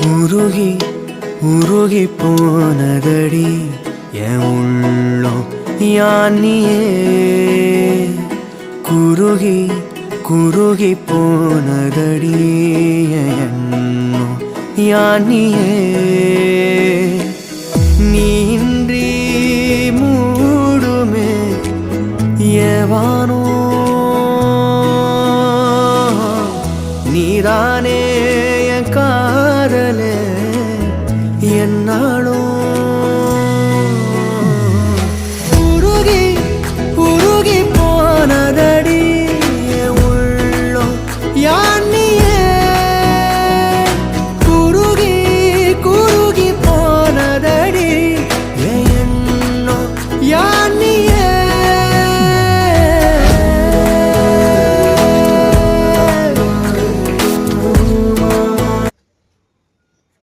உருகி உருகி போனதடி என் உள்ளம் யானியே குருகி குருகி போனதடி என் எண்ணம் யானியே நீன்றி மூடுமே ஏவானோ நீதானே என் காதலே என்னாலும்